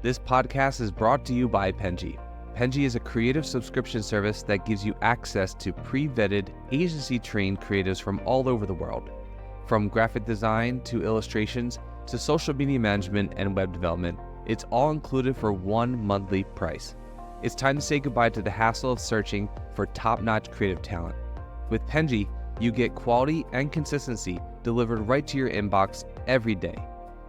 This podcast is brought to you by Penji. Penji is a creative subscription service that gives you access to pre-vetted, agency-trained creatives from all over the world. From graphic design to illustrations to social media management and web development, it's all included for one monthly price. It's time to say goodbye to the hassle of searching for top-notch creative talent. With Penji, you get quality and consistency delivered right to your inbox every day,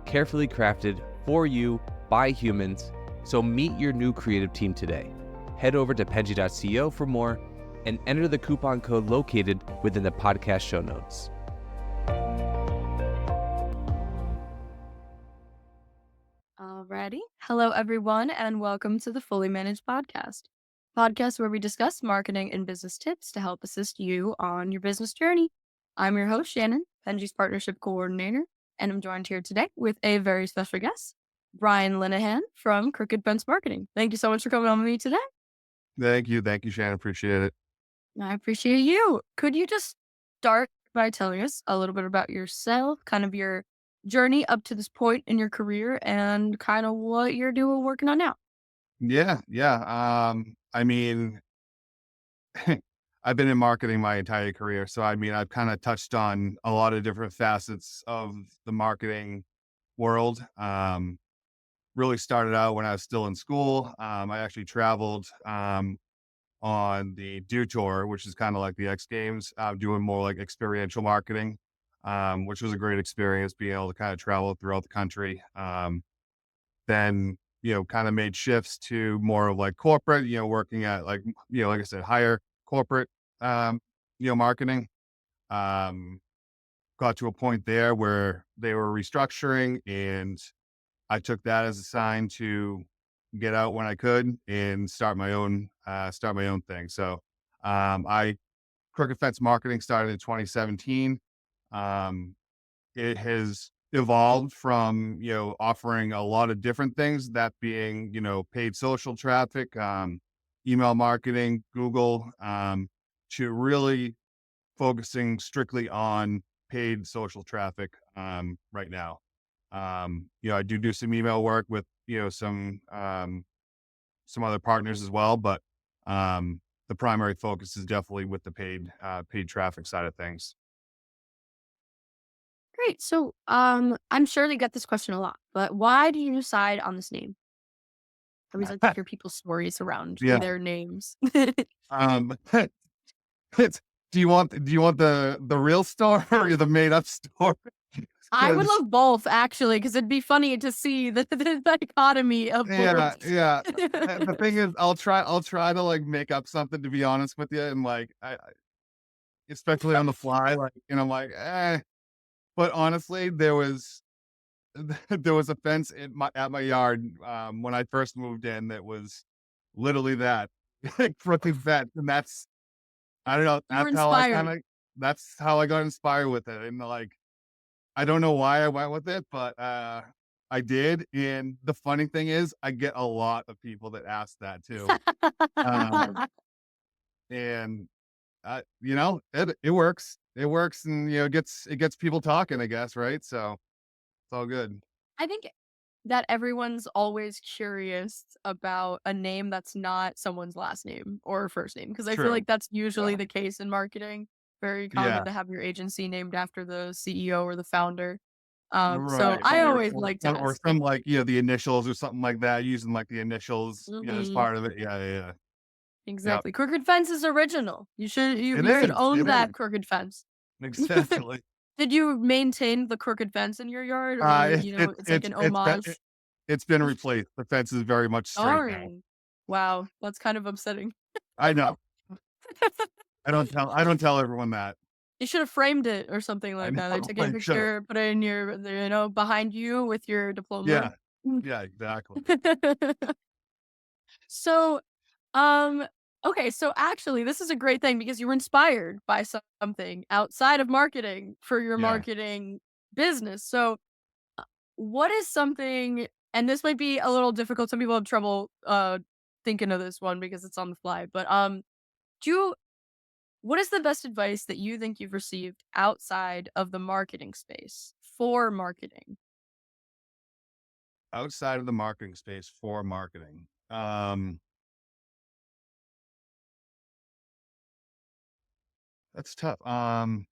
carefully crafted for you by humans. So meet your new creative team today. Head over to penji.co for more and enter the coupon code located within the podcast show notes. Alrighty. Hello, everyone, and welcome to the Fully Managed podcast where we discuss marketing and business tips to help assist you on your business journey. I'm your host, Shannon, Penji's partnership coordinator, and I'm joined here today with a very special guest, Brian Linehan from Crooked Fence Marketing. Thank you so much for coming on with me today. Thank you, Shannon. Appreciate it. I appreciate you. Could you just start by telling us a little bit about yourself, kind of your journey up to this point in your career, and kind of what you're working on now? Yeah. I mean, I've been in marketing my entire career, so I've kind of touched on a lot of different facets of the marketing world. Really started out when I was still in school. I actually traveled on the Do Tour, which is kind of like the X Games, doing more like experiential marketing, which was a great experience, being able to kind of travel throughout the country. Then, kind of made shifts to more of like corporate, working at like I said, higher corporate, marketing. Got to a point there where they were restructuring, and I took that as a sign to get out when I could and start my own thing. So, I Crooked Fence Marketing started in 2017. It has evolved from, offering a lot of different things, that being, paid social traffic, email marketing, Google, to really focusing strictly on paid social traffic, right now. I do some email work with, some other partners as well, but, the primary focus is definitely with the paid traffic side of things. Great. So, I'm sure they get this question a lot, but why do you decide on this name? I always like to hear people's stories around Yeah. their names. Um, it's, do you want the real story or the made up story? I would love both, actually, because it'd be funny to see the dichotomy of Yeah, both. yeah. The thing is, I'll try to like make up something, to be honest with you, and like especially on the fly, like, I'm like, eh. But honestly, there was there was a fence at my yard, when I first moved in, that was literally that, crooked fence, and that's, I don't know, You were inspired. that's how I got inspired with it, and like, I don't know why I went with it, but I did. And the funny thing is, I get a lot of people that ask that too. Um, and it works. It works, and it gets people talking, I guess, right? So it's all good. I think that everyone's always curious about a name that's not someone's last name or first name, because I feel True. like that's usually Yeah. the case in marketing. Very common Yeah. to have your agency named after the CEO or the founder. So Right. I Or, always or like to some, or ask. some like, the initials or something like that, using like the initials, as Mhm. part of it. Yeah. Yeah. Yeah. Exactly. Crooked Fence is original. You should you It you should is. own It that is. Crooked Fence. Exactly. Did you maintain the crooked fence in your yard, or, it's like an homage? It's been replaced. The fence is very much straight now. Darn. Wow, that's kind of upsetting. I know. I don't tell everyone that. You should have framed it or something I like that, like, know. take a I should. picture, put it in your behind you with your diploma. Yeah. Yeah, exactly. So, um, okay, so actually, this is a great thing because you were inspired by something outside of marketing for your Yeah. marketing business. So, what is something, and this might be a little difficult, some people have trouble, thinking of this one because it's on the fly, but, do you what is the best advice that you think you've received outside of the marketing space for marketing? outside of the marketing space for marketing. That's tough. I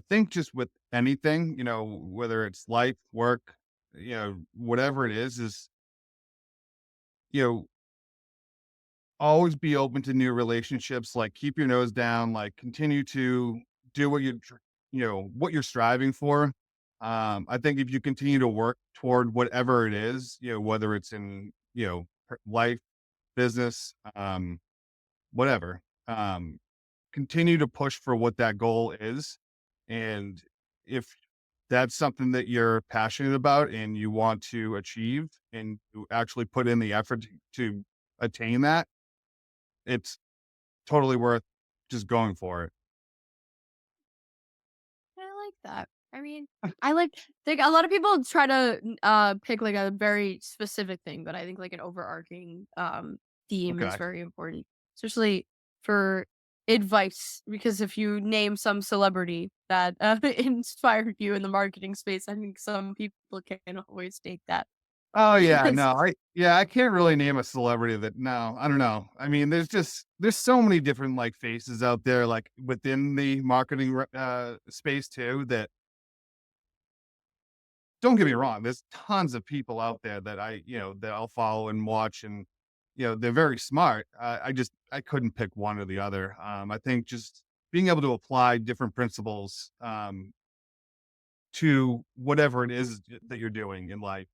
think just with anything, whether it's life, work, whatever it is, you know, always be open to new relationships, like keep your nose down, like continue to do what you're striving for. I think if you continue to work toward whatever it is, whether it's in, life, business, whatever, continue to push for what that goal is. And if that's something that you're passionate about and you want to achieve and you actually put in the effort to attain that, it's totally worth just going for it. I like that. I mean, I think a lot of people try to pick like a very specific thing, but I think like an overarching theme is Okay. very important, especially for advice. Because if you name some celebrity that inspired you in the marketing space, I think some people can always take that. Oh yeah, Because no, I can't really name a celebrity that no, I don't know. I mean, there's so many different like faces out there, like within the marketing space too. That don't get me wrong, there's tons of people out there that that I'll follow and watch, and they're very smart. I couldn't pick one or the other. I think just being able to apply different principles to whatever it is that you're doing in life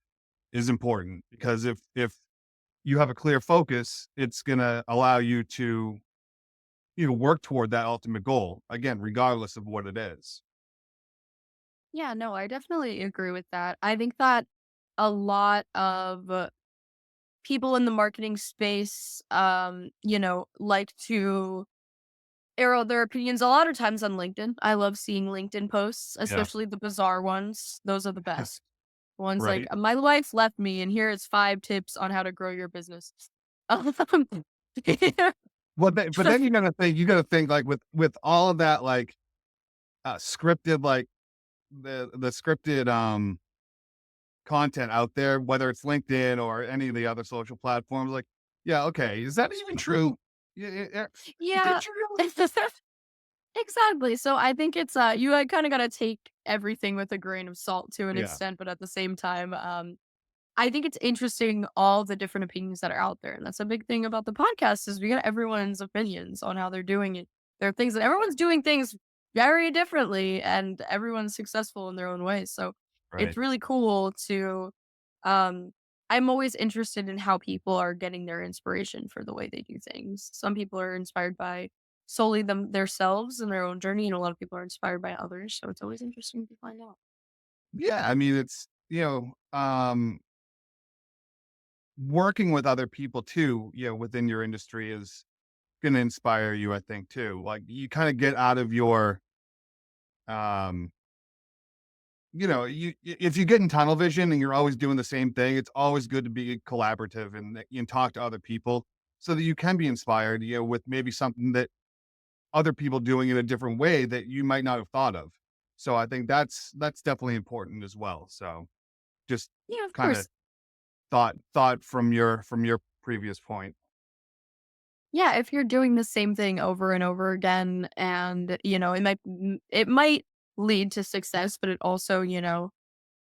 is important because if you have a clear focus, it's going to allow you to, work toward that ultimate goal again, regardless of what it is. yeah, no, I definitely agree with that. I think that a lot of people in the marketing space, like to arrow their opinions a lot of times on LinkedIn. I love seeing LinkedIn posts, Yeah. especially the bizarre ones. Those are the best. Ones like, Right. my wife left me, and here is 5 tips on how to grow your business. Um, Well, but then you gotta think like with all of that, like scripted, like the scripted, content out there, whether it's LinkedIn or any of the other social platforms, like, yeah, okay, is that even true? Yeah, yeah, yeah. yeah. Did you really? Exactly. So I think it's you kind of got to take everything with a grain of salt to an Yeah, extent, but at the same time, I think it's interesting all the different opinions that are out there. And that's a big thing about the podcast is we get everyone's opinions on how they're doing it. There are things that everyone's doing things very differently and everyone's successful in their own ways. So it's right. really cool to um I'm always interested in how people are getting their inspiration for the way they do things. Some people are inspired by solely themselves and their own journey, and a lot of people are inspired by others. So it's always interesting to find out. Yeah, I mean, it's working with other people too, within your industry is gonna inspire you, I think, too. Like, you kinda get out of your, um if you get in tunnel vision and you're always doing the same thing, it's always good to be collaborative and talk to other people so that you can be inspired, with maybe something that other people doing it a different way that you might not have thought of. So I think that's definitely important as well. So just Yeah, of kind of course. thought from your previous point. Yeah, if you're doing the same thing over and over again and, it might lead to success, but it also,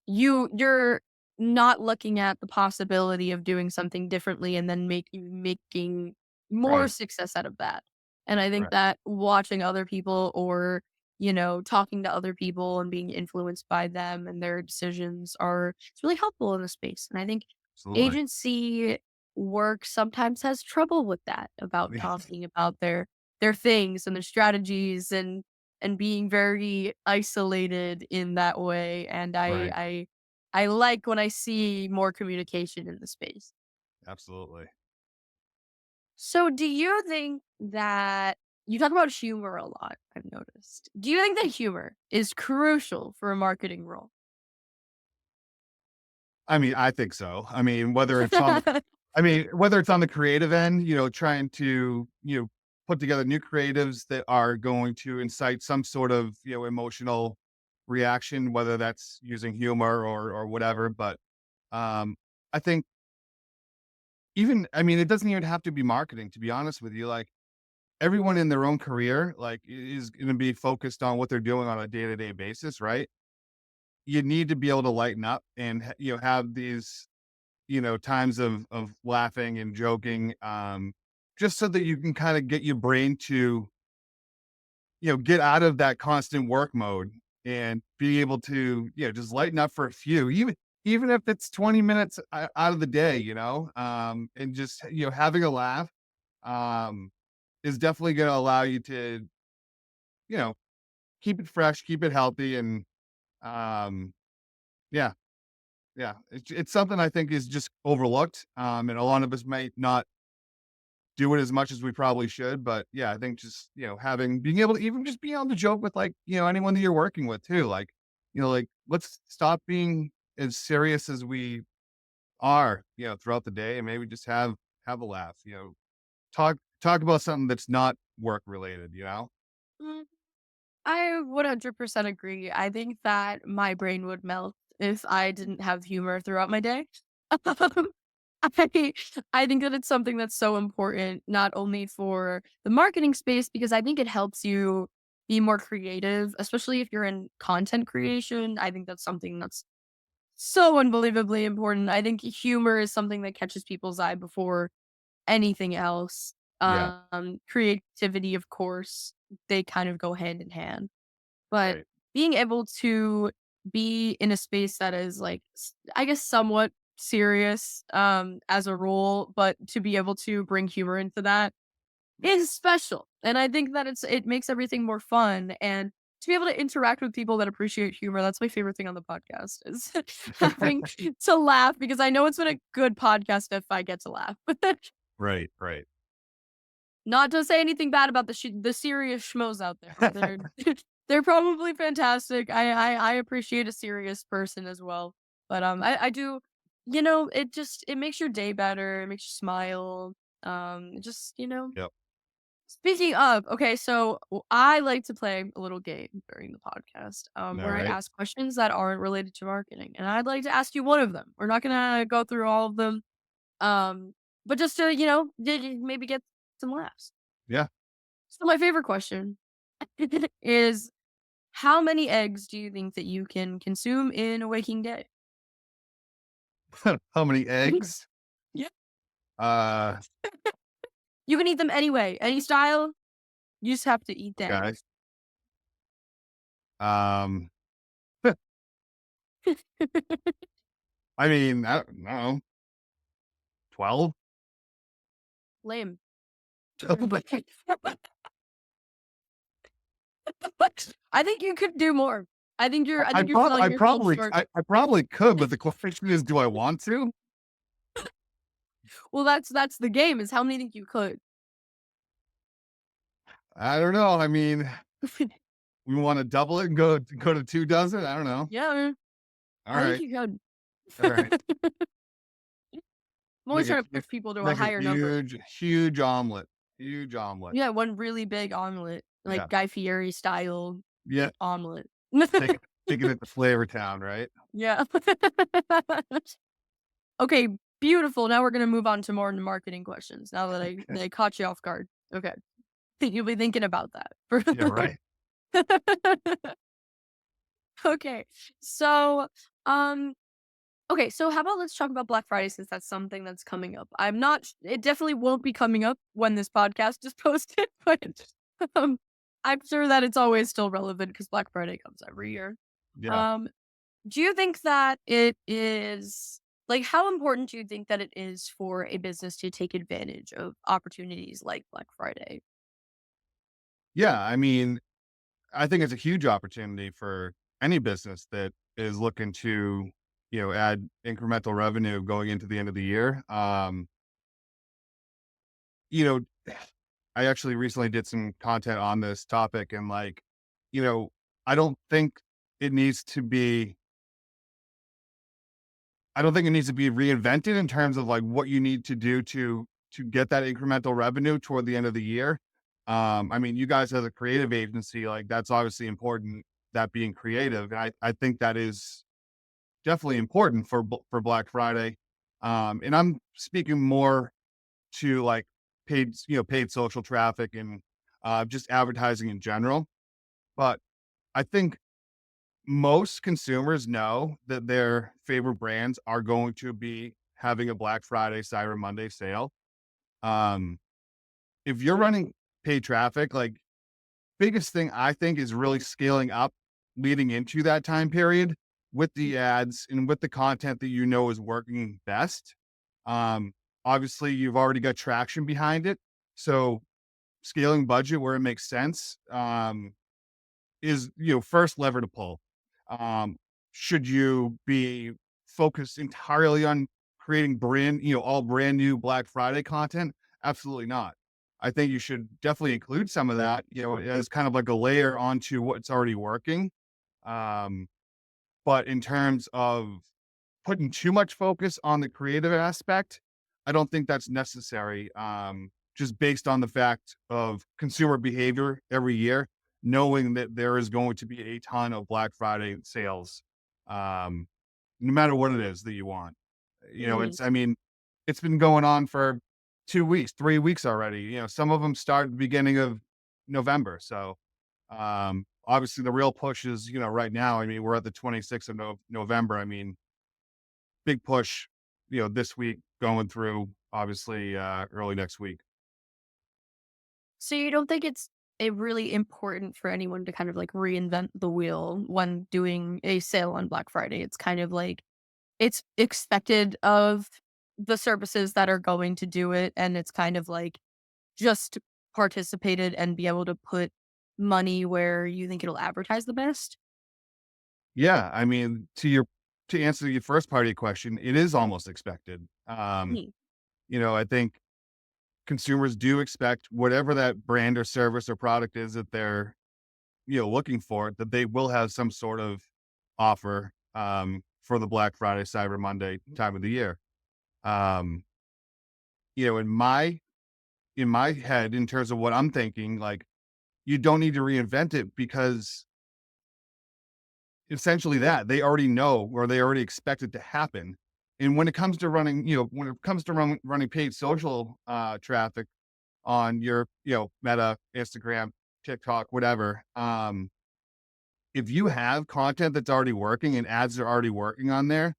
you're not looking at the possibility of doing something differently and then making more Right. success out of that. And I think Right. that watching other people or, talking to other people and being influenced by them and their decisions are it's really helpful in the space. And I think Absolutely. agency work sometimes has trouble with that about Yeah. talking about their things and their strategies and being very isolated in that way, and Right. I like when I see more communication in the space. Absolutely. So do you think that you talk about humor a lot, I've noticed. Do you think that humor is crucial for a marketing role? I mean, I think so. I mean, whether it's on the creative end, trying to, put together new creatives that are going to incite some sort of, emotional, reaction, whether that's using humor or whatever. But I think it doesn't even have to be marketing, to be honest with you. Like everyone in their own career, like is going to be focused on what they're doing on a day-to-day basis, right? You need to be able to lighten up and, have these, times of laughing and joking, just so that you can kind of get your brain to, get out of that constant work mode and be able to, just lighten up for a few, even if it's 20 minutes out of the day, and just, having a laugh, um, is definitely going to allow you to, you know, keep it fresh, keep it healthy. And, um, yeah, yeah, it's something I think is just overlooked. And a lot of us might not do it as much as we probably should. But yeah, I think just, being able to even just being able to joke with like, anyone that you're working with too. Like, like let's stop being as serious as we are, throughout the day, and maybe just have a laugh, talk about something that's not work related, Mm, I 100% agree. I think that my brain would melt if I didn't have humor throughout my day. Um, I I think that it's something that's so important, not only for the marketing space, because I think it helps you be more creative, especially if you're in content creation. I think that's something that's so unbelievably important. I think humor is something that catches people's eye before anything else. Yeah, Creativity, of course, they kind of go hand in hand. But right. being able to be in a space that is like, I guess, somewhat serious as a role, but to be able to bring humor into that is special. And I think that it makes everything more fun, and to be able to interact with people that appreciate humor, that's my favorite thing on the podcast is having to laugh, because I know it's been a good podcast if I get to laugh. Right, right. Not to say anything bad about the serious schmoes out there. They're probably fantastic. I appreciate a serious person as well. But I do, it makes your day better. It makes you smile. Just Yep. Speaking of, okay, so I like to play a little game during the podcast, All where I right. ask questions that aren't related to marketing, and I'd like to ask you one of them. We're not gonna go through all of them, um, but just to maybe get some laughs. Yeah. So my favorite question is, how many eggs do you think that you can consume in a waking day? How many eggs? Yeah. Uh, You can eat them anyway, any style. You just have to eat the okay. eggs. Um, I don't know, 12? Lame. I think you could do more. I think you're selling yourself short. I probably could, but the question is, do I want to? Well, that's the game, is how many think you could. I don't know. We want to double it and go to 2 dozen? I don't know. Yeah, All I think right. you could. All right. I'm always trying to push people to a Make a higher number. huge omelet. Huge omelet. Yeah, one really big omelet, like Yeah. Guy Fieri style Yeah. omelet. Take taking it to Flavor Town, right? Yeah. Okay, beautiful. Now we're gonna move on to more marketing questions. Now that I caught you off guard. Okay, you'll be thinking about Yeah, that. right. Okay, so um, okay, so how about let's talk about Black Friday, since that's something that's coming up. I'm not. It definitely won't be coming up when this podcast is posted, but um, I'm sure that it's always still relevant because Black Friday comes every year. Yeah. Um, Do you think that it is like, how important do you think that it is for a business to take advantage of opportunities like Black Friday? Yeah, I think it's a huge opportunity for any business that is looking to, add incremental revenue going into the end of the year. You know, I actually recently did some content on this topic, and like, you know, I don't think it needs to be I don't think it needs to be reinvented in terms of like what you need to do to get that incremental revenue toward the end of the year. You guys as a creative agency, like that's obviously important, that being creative. And I think that is definitely important for Black Friday. And I'm speaking more to like paid social traffic and just advertising in general. But I think most consumers know that their favorite brands are going to be having a Black Friday, Cyber Monday sale. Um, if you're running paid traffic, like biggest thing I think is really scaling up leading into that time period with the ads and with the content that you know is working best. Um, Obviously, you've already got traction behind it. So scaling budget where it makes sense is, first lever to pull. Um, should you be focused entirely on creating all brand new Black Friday content? Absolutely not. I think you should definitely include some of that, as kind of like a layer onto what's already working. Um, but in terms of putting too much focus on the creative aspect, I don't think that's necessary. Just based on the fact of consumer behavior every year, knowing that there is going to be a ton of Black Friday sales, um, no matter what it is that you want. Mhm. I mean, it's been going on for 2 weeks, 3 weeks already. Some of them start at the beginning of November. So, obviously the real push is, right now, I mean, we're at the 26th of November. I mean, big push, this week going through obviously early next week. So you don't think it's really important for anyone to kind of like reinvent the wheel when doing a sale on Black Friday? It's kind of like it's expected of the services that are going to do it, and it's kind of like just participated and be able to put money where you think it'll advertise the best. Yeah, I mean, to answer your first part of your question, it is almost expected. Mhm. I think consumers do expect whatever that brand or service or product is that they're, looking for, that they will have some sort of offer for the Black Friday, Cyber Monday time of the year. Um, in my head, in terms of what I'm thinking, like you don't need to reinvent it because essentially that they already know or they already expect it to happen. And when it comes to running paid social traffic on your, Meta, Instagram, TikTok, whatever, if you have content that's already working and ads are already working on there,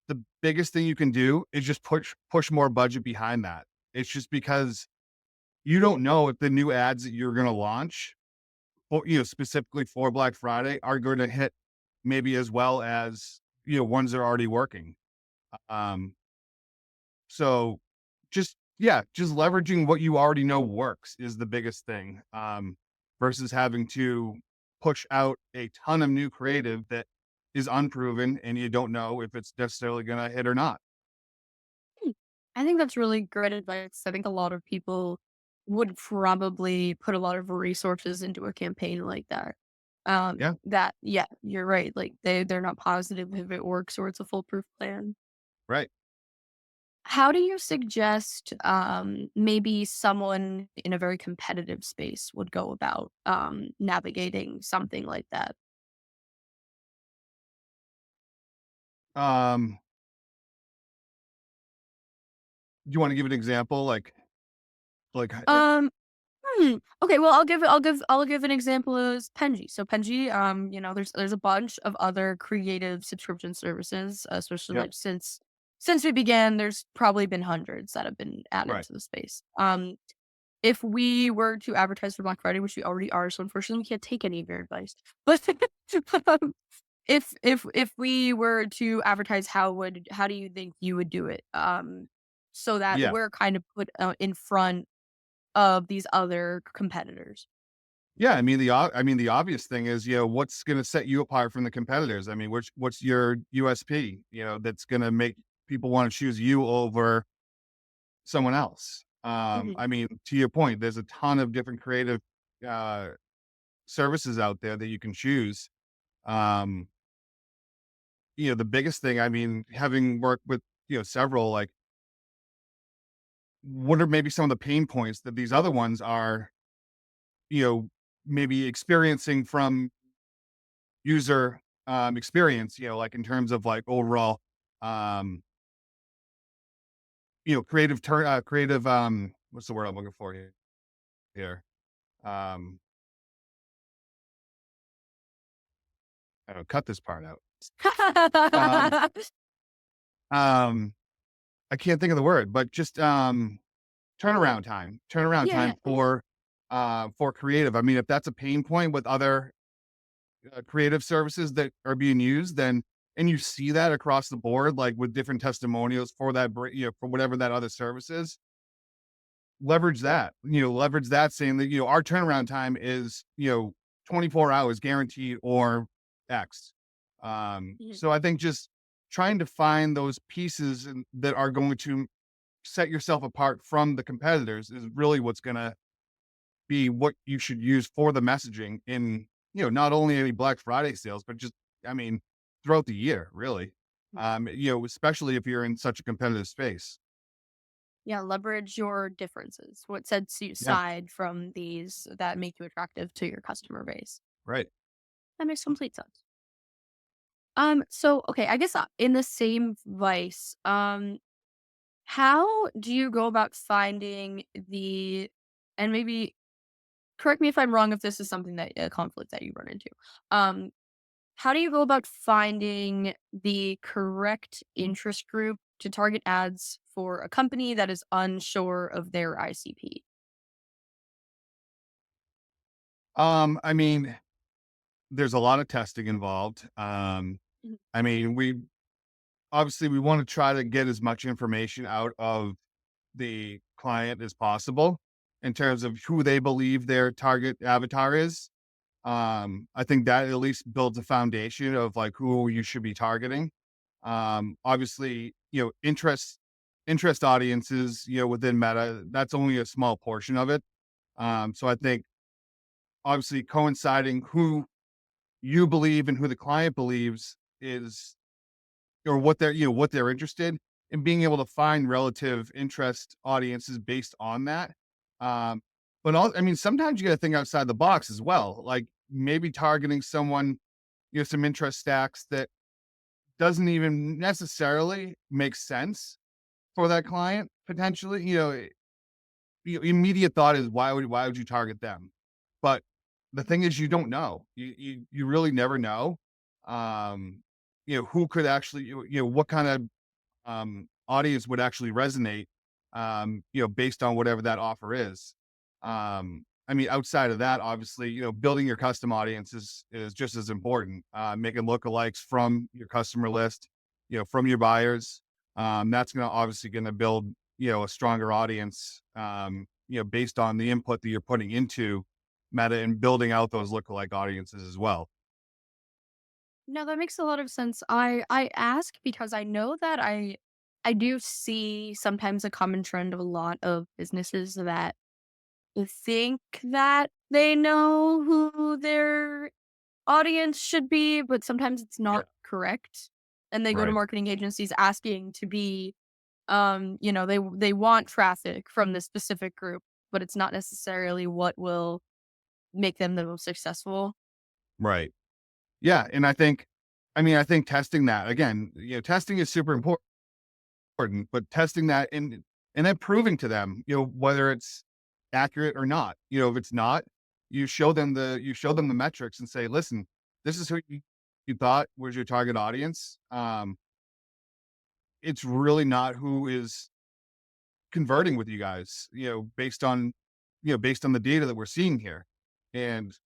the biggest thing you can do is just push more budget behind that. It's just because you don't know if the new ads that you're going to launch, or specifically for Black Friday, are going to hit maybe as well as ones that are already working. Um, so just leveraging what you already know works is the biggest thing. Versus having to push out a ton of new creative that is unproven and you don't know if it's necessarily going to hit or not. Hmm. I think that's really great advice. I think a lot of people would probably put a lot of resources into a campaign like that. Yeah, Yeah, you're right. Like they're not positive if it works or it's a foolproof plan. right. How do you suggest maybe someone in a very competitive space would go about navigating something like that? Um, do you want to give an example? Like, Um, Okay, well, I'll give an example as Penji. So Penji, there's a bunch of other creative subscription services, especially yep, like since we began, there's probably been hundreds that have been added right. to the space. If we were to advertise for Black Friday, which we already are, so unfortunately we can't take any of your advice. But um, if we were to advertise, how do you think you would do it? So that Yeah. we're kind of put in front of these other competitors. Yeah, I mean, the obvious thing is, what's gonna set you apart from the competitors? I mean, what's your USP, that's gonna make people wanna choose you over someone else? Mhm. I mean, to your point, there's a ton of different creative, uh, services out there that you can choose. Um, the biggest thing, I mean, having worked with, several, like, what are maybe some of the pain points that these other ones are, you know, maybe experiencing from user experience, like in terms of like overall, um, creative, what's the word I'm looking for here? Um, I don't cut this part out. Um, um, I can't think of the word, but just turnaround Yeah, yeah. time for creative. I mean, if that's a pain point with other creative services that are being used, then and you see that across the board, like with different testimonials for that, for whatever that other service is, leverage that saying that, our turnaround time is, 24 hours guaranteed or X. Mhm. So I think just trying to find those pieces that are going to set yourself apart from the competitors is really what's going to be what you should use for the messaging in, not only any Black Friday sales, but just, I mean, throughout the year, really. Especially if you're in such a competitive space. Yeah, leverage your differences. What sets you Yeah, aside from these that make you attractive to your customer base. right. That makes complete sense. So okay, I guess in the same vice, how do you go about finding the and maybe correct me if I'm wrong if this is something that a conflict that you run into. Um, how do you go about finding the correct interest group to target ads for a company that is unsure of their ICP? I mean, there's a lot of testing involved. Mhm. I mean, we want to try to get as much information out of the client as possible in terms of who they believe their target avatar is. I think that at least builds a foundation of like who you should be targeting. Obviously, interest audiences, within Meta, that's only a small portion of it. So I think obviously coinciding who you believe and who the client believes is, or what they're interested in, being able to find relative interest audiences based on that. Um, but all, I mean, sometimes you got to think outside the box as well. Like maybe targeting someone, some interest stacks that doesn't even necessarily make sense for that client potentially. Immediate thought is why would you target them? But the thing is, you don't know. You really never know. Um, who could actually, what kind of audience would actually resonate, based on whatever that offer is. I mean, outside of that, obviously, building your custom audience is just as important. Making lookalikes from your customer list, from your buyers. That's going to build, a stronger audience, based on the input that you're putting into Meta and building out those lookalike audiences as well. No, that makes a lot of sense. I ask because I know that I do see sometimes a common trend of a lot of businesses that think that they know who their audience should be, but sometimes it's Yeah. not correct. And they go to Right. marketing agencies asking to be they want traffic from this specific group, but it's not necessarily what will make them the most successful. Right. Yeah. And I think testing that again, testing is super important, but testing that and then proving to them, whether it's accurate or not. If it's not, you show them the metrics and say, listen, this is who you thought was your target audience. It's really not who is converting with you guys, based on the data that we're seeing here. And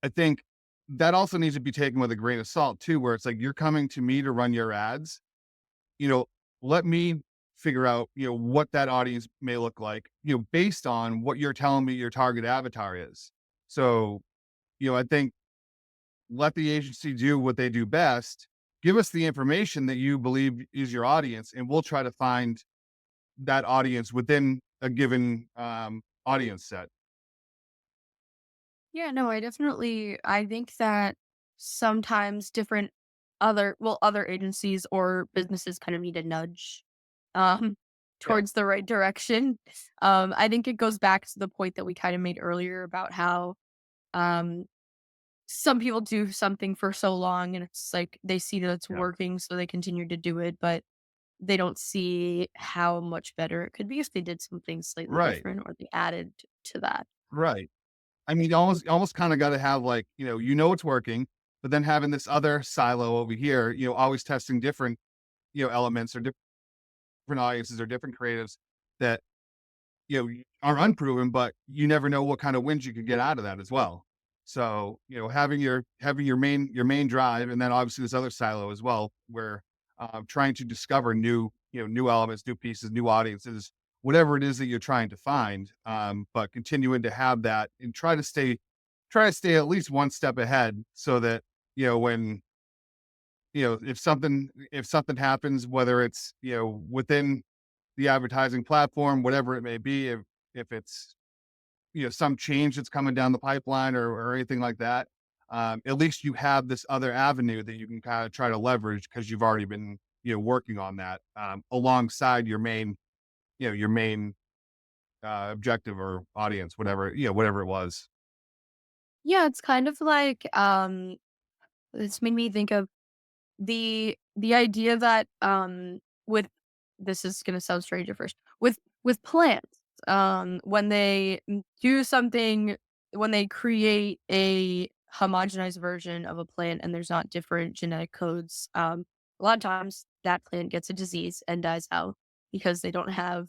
I think that also needs to be taken with a grain of salt too, where it's like you're coming to me to run your ads, you know, let me figure out, what that audience may look like, based on what you're telling me your target avatar is. So, I think let the agency do what they do best. Give us the information that you believe is your audience, and we'll try to find that audience within a given audience set. Yeah, no, I think that sometimes different other agencies or businesses kind of need a nudge um Yeah. towards the right direction. I think it goes back to the point that we kind of made earlier about how um some people do something for so long and it's like they see that it's Yeah. working, so they continue to do it, but they don't see how much better it could be if they did something slightly Right. different or they added to that. Right. I mean, you almost kind of got to have like, it's working, but then having this other silo over here, always testing different, elements or different audiences or different creatives that, are unproven, but you never know what kind of wins you could get out of that as well. So, having your main drive, and then obviously this other silo as well, where trying to discover new elements, new pieces, new audiences, whatever it is that you're trying to find, but continuing to have that and try to stay at least one step ahead, so that when if something happens, whether it's within the advertising platform, whatever it may be, if it's some change that's coming down the pipeline, or anything like that, at least you have this other avenue that you can kind of try to leverage, because you've already been working on that, alongside your main objective or audience, whatever it was. Yeah, it's kind of like, it's made me think of the idea that, with this is gonna sound strange at first. With plants, when they do something, when they create a homogenized version of a plant and there's not different genetic codes, a lot of times that plant gets a disease and dies out because they don't have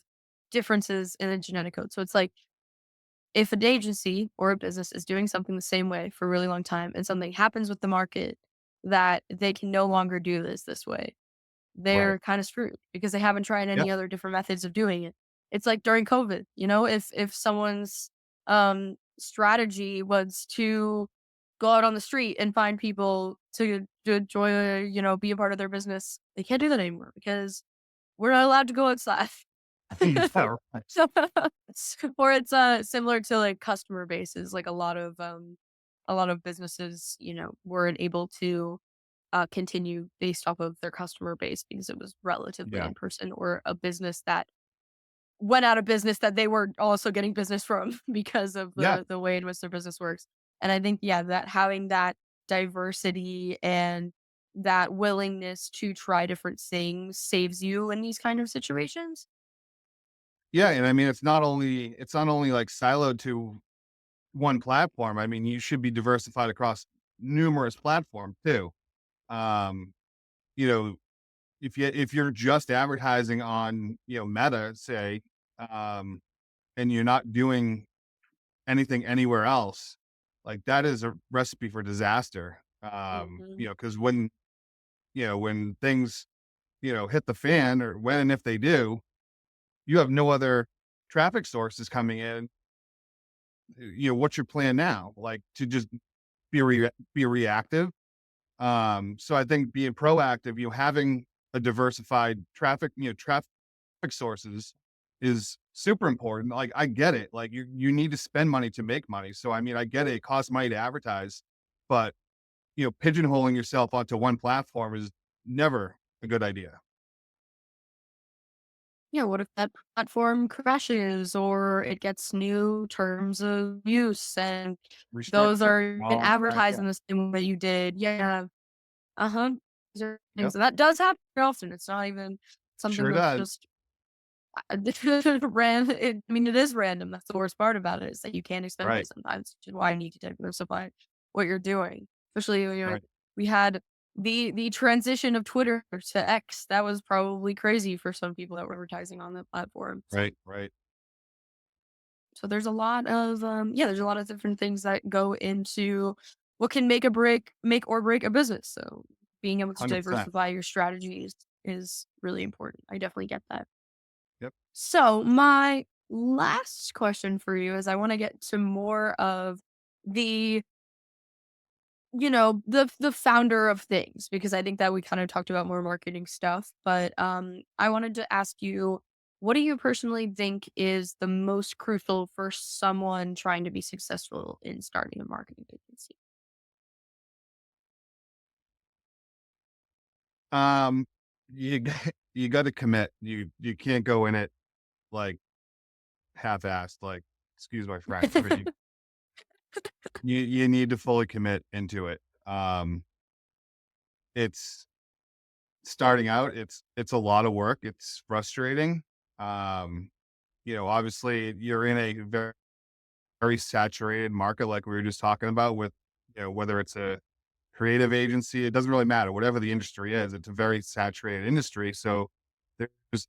differences in the genetic code. So it's like if an agency or a business is doing something the same way for a really long time and something happens with the market that they can no longer do this way, Right. they're kind of screwed because they haven't tried Yeah. any other different methods of doing it. It's like during COVID, if someone's strategy was to go out on the street and find people to join, be a part of their business, they can't do that anymore because we're not allowed to go outside. Yeah, right. So or it's, similar to, like, customer bases, like, a lot of businesses, weren't able to, continue based off of their customer base because it was relatively Yeah. in person, or a business that went out of business that they were also getting business from because of Yeah. the way in which their business works. And I think, yeah, that having that diversity and that willingness to try different things saves you in these kind of situations. Yeah. And I mean, it's not only like siloed to one platform. I mean, you should be diversified across numerous platforms too. Um, you know, if you're just advertising on, Meta, say, um, and you're not doing anything anywhere else, like, that is a recipe for disaster. Mhm. Because when things, hit the fan, or when and if they do, you have no other traffic sources coming in. What's your plan now? Like, to just be reactive? So I think being proactive, having a diversified traffic sources is super important. Like, I get it. Like, you need to spend money to make money. So I mean, I get it. It costs money to advertise, but pigeonholing yourself onto one platform is never a good idea. Yeah, what if that platform crashes or it gets new terms of use and those Restriction, are even all that. advertised Yeah. in the same way you did? Yeah. Uh-huh. These are Yep. things that does happen very often. It's not even something Sure that's does. just I mean, it is random. That's the worst part about it is that you can't expect it Right. sometimes, which is why you need to diversify what you're doing. Especially when Right. we had the transition of Twitter to X. That was probably crazy for some people that were advertising on the platform. Right. Right. So there's a lot of yeah, there's a lot of different things that go into what can make or break a business. So being able to 100%. diversify your strategies is really important. I definitely get that. Yep. So my last question for you is I want to get to more of the the founder of things because I think that we kind of talked about more marketing stuff, but I wanted to ask you, what do you personally think is the most crucial for someone trying to be successful in starting a marketing agency? Um, you g you gotta commit. You can't go in it, like, half-assed, like, excuse my French, but You need to fully commit into it. It's starting out, it's a lot of work. It's frustrating. Um, obviously you're in a very, very saturated market like we were just talking about with, whether it's a creative agency, it doesn't really matter. Whatever the industry is, it's a very saturated industry. So there's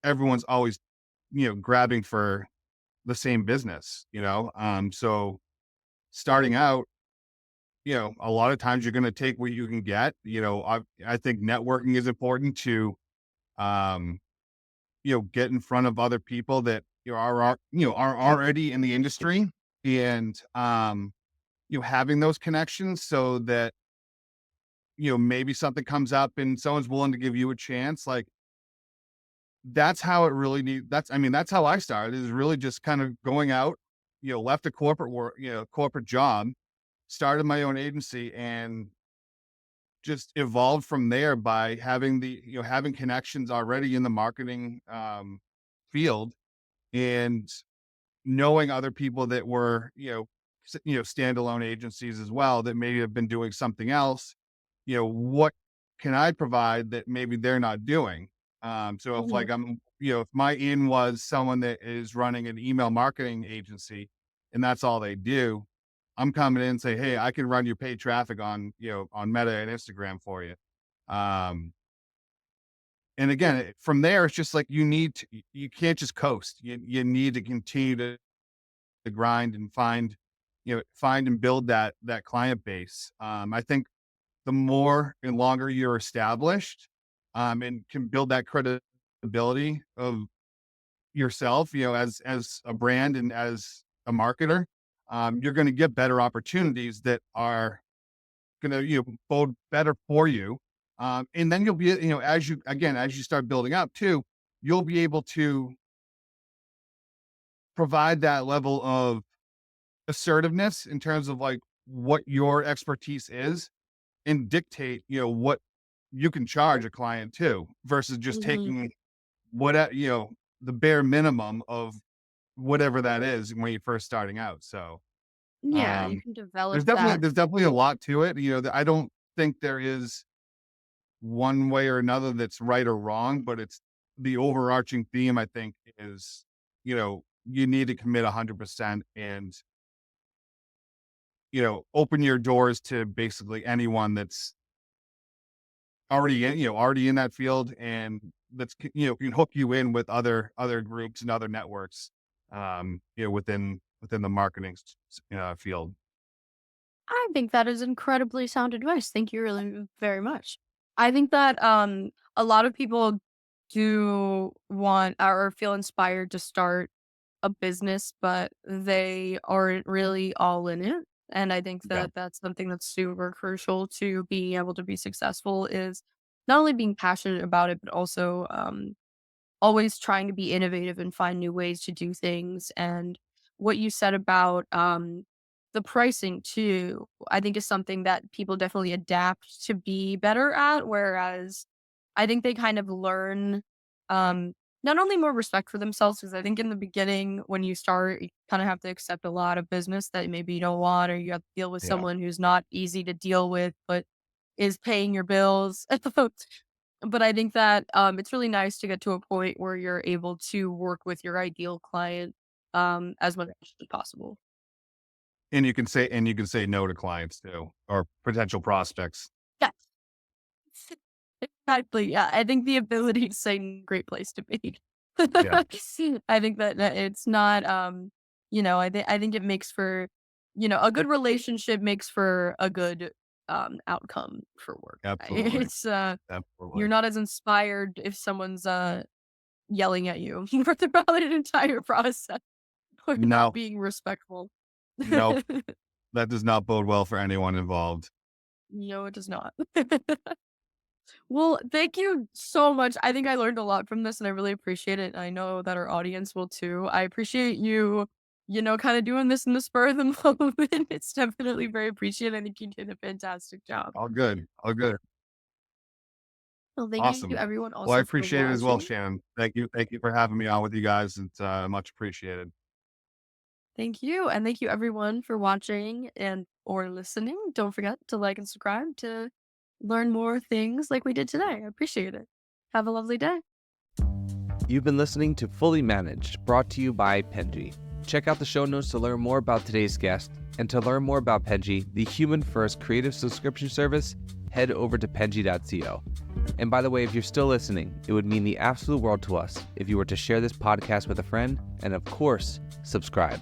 everyone's always, grabbing for the same business. So starting out, a lot of times you're going to take what you can get. I think networking is important to, um, get in front of other people that are already in the industry, and having those connections so that maybe something comes up and someone's willing to give you a chance. Like that's how it really need. That's how I started. Is really just kind of going out, left a corporate work, corporate job, started my own agency, and just evolved from there by having connections already in the marketing field, and knowing other people that were standalone agencies as well that maybe have been doing something else. What can I provide that maybe they're not doing? So if Mhm. like if my in was someone that is running an email marketing agency and that's all they do, I'm coming in and say, hey, I can run your paid traffic on on Meta and Instagram for you. Um, and again, from there, it's just like you can't just coast. You need to continue to grind and find and build that client base. I think the more and longer you're established, and can build that credibility of yourself, as a brand and as a marketer, you're going to get better opportunities that are going to bode better for you. And then you'll be as you start building up too, you'll be able to provide that level of assertiveness in terms of like what your expertise is, and dictate what you can charge a client too, versus just Mhm. taking the bare minimum of whatever that is when you're first starting out. So Yeah, you um can develop there's that. definitely a lot to it. I don't think there is one way or another that's right or wrong, but it's the overarching theme, I think, is you need to commit 100%, and open your doors to basically anyone that's already in that field, and can hook you in with other groups and other networks, within the marketing field. I think that is incredibly sound advice. Thank you really very much. I think that a lot of people do want or feel inspired to start a business, but they aren't really all in it. And I think Yeah, that that's something that's super crucial to being able to be successful is not only being passionate about it, but also always trying to be innovative and find new ways to do things. And what you said about the pricing too, I think is something that people definitely adapt to be better at. Whereas I think they kind of learn um, not only more respect for themselves, because I think in the beginning, when you start, you kind of have to accept a lot of business that maybe you don't want, or you have to deal with yeah. someone who's not easy to deal with, but is paying your bills. But I think that, it's really nice to get to a point where you're able to work with your ideal client, as much as possible. And you can say no to clients too, or potential prospects. Yes. Exactly, yeah, I think the ability to say n great place to be. Yeah, I think that it's not, I think it makes for, a good relationship makes for a good, outcome for work. absolutely, It's, you're absolutely. not as inspired if someone's, yelling at you for throughout an entire process. Or not No, being respectful. nope, that does not bode well for anyone involved. No, it does not. Well, thank you so much. I think I learned a lot from this and I really appreciate it. I know that our audience will too. I appreciate you, kind of doing this in the spur of the moment. It's definitely very appreciated. I think you did a fantastic job. All good, all good. Well, thank you Awesome. everyone Well, I also for appreciate it as well, watching. Shannon. Thank you for having me on with you guys. It's much appreciated. Thank you. And thank you everyone for watching and or listening. Don't forget to like and subscribe to learn more things like we did today. I appreciate it. Have a lovely day. You've been listening to Fully Managed, brought to you by Penji. Check out the show notes to learn more about today's guest, and to learn more about Penji, the human-first creative subscription service, head over to penji.co. And by the way, if you're still listening, it would mean the absolute world to us if you were to share this podcast with a friend, and of course, subscribe.